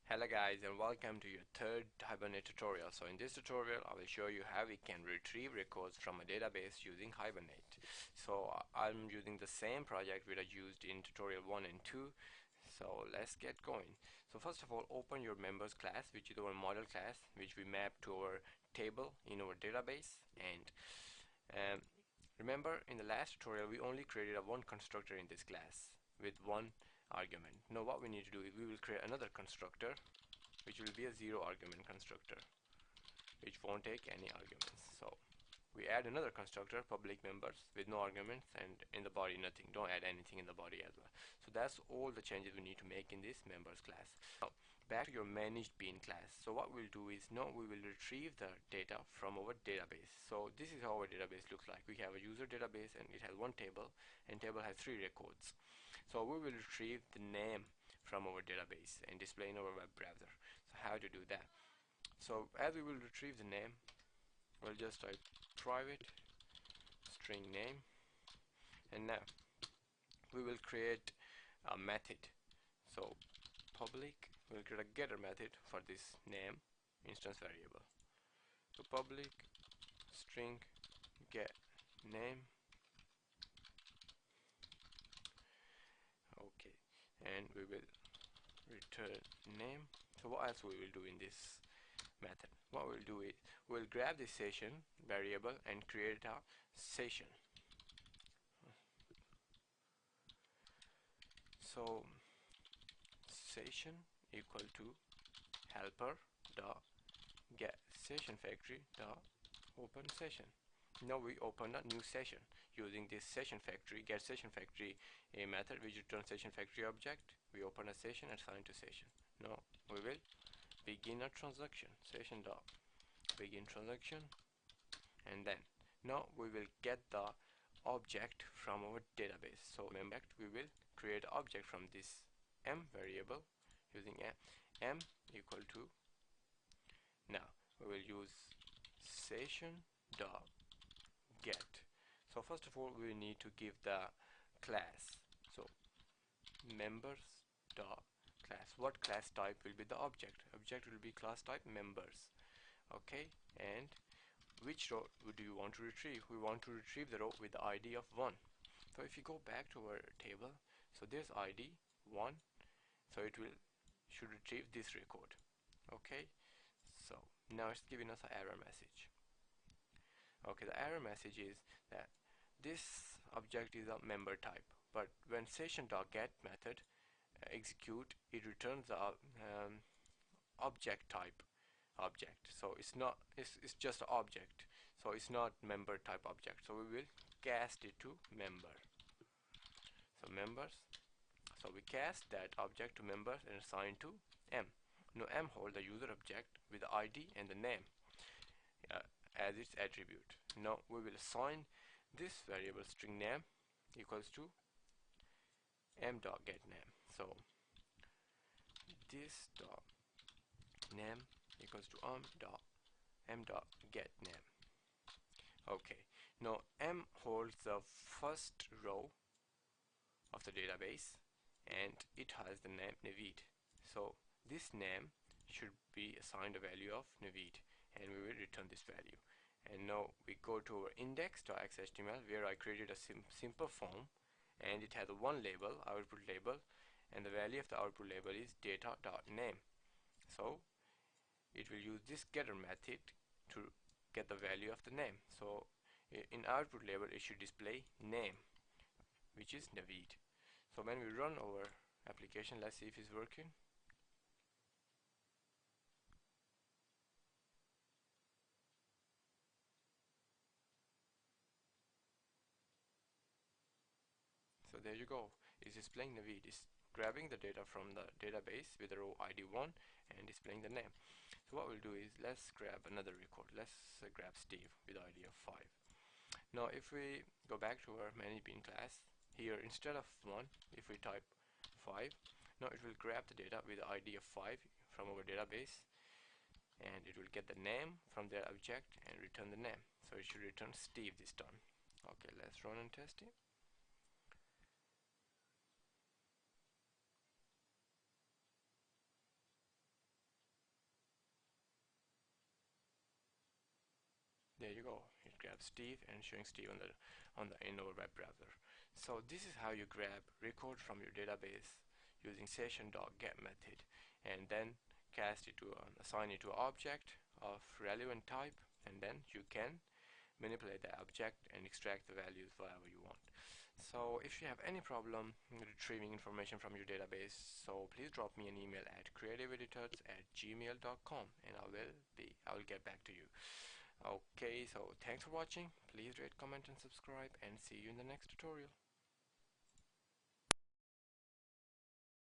Hello guys, and welcome to your third Hibernate tutorial. So in this tutorial I will show you how we can retrieve records from a database using Hibernate. So I'm using the same project which I used in tutorial 1 and 2. So let's get going. So first of all, open your members class, which is our model class, which we map to our table in our database. And remember, in the last tutorial we only created a one constructor in this class with one argument. Now what we need to do is we will create another constructor which will be a zero argument constructor which won't take any arguments. So we add another constructor, public members, with no arguments, and in the body nothing. Don't add anything in the body as well. So that's all the changes we need to make in this members class. Now back to your managed bean class. So what we'll do is now we will retrieve the data from our database. So this is how our database looks like. We have a user database and it has one table, and table has 3 records. So we will retrieve the name from our database and display in our web browser. So how to do that? So as we will retrieve the name, we'll just type private string name, and now we will create a method. So public, we'll create a getter method for this name instance variable. So public string get name. Okay, and we will return name. So what else we will do in this method? What we'll do is we'll grab this session variable and create a session. So session equal to helper dot get session factory dot open session. Now we open a new session using this session factory get session factory a method which returns session factory object. We open a session assigned to session. Now we will begin a transaction, session dot begin transaction, and then now we will get the object from our database. So remember, we will create object from this m variable using m equal to, now we will use session dot get. So first of all we need to give the class. So members dot class. What class type will be the object? Object will be class type members. Okay, and which row do you want to retrieve? We want to retrieve the row with the ID of 1. So if you go back to our table, so there's ID 1, so it will should retrieve this record. Okay, so now it's giving us an error message. Okay, the error message is that this object is a member type, but when session.get method execute, it returns the object type object. So it's not, it's just an object, so it's not member type object. So we will cast it to member. So members, so we cast that object to members and assign to m. Now m holds the user object with the ID and the name as its attribute. Now we will assign this variable string name equals to m.getName. So this dot name equals to m.getName. Okay, now m holds the first row of the database and it has the name Naveed. So this name should be assigned a value of Naveed, and we will return this value. And now we go to our index.xhtml where I created a simple form, and it has a one label, output label, and the value of the output label is data.name. So it will use this getter method to get the value of the name. So in output label it should display name, which is Naveed. So when we run our application, let's see if it's working. So there you go, it's displaying Naveed. It's grabbing the data from the database with the row ID 1 and displaying the name. So what we'll do is let's grab another record. Let's grab Steve with ID of 5. Now if we go back to our managed bean class, here instead of 1, if we type 5, now it will grab the data with the ID of 5 from our database, and it will get the name from their object and return the name. So it should return Steve this time. Okay, let's run and test it. There you go. It grabs Steve and showing Steve on the in our web browser. So this is how you grab record from your database using session.get method, and then cast it to assign it to an object of relevant type, and then you can manipulate the object and extract the values wherever you want. So if you have any problem retrieving information from your database, so please drop me an email at creativeeditors@gmail.com, and I will get back to you. Okay, so thanks for watching. Please rate, comment and subscribe, and see you in the next tutorial.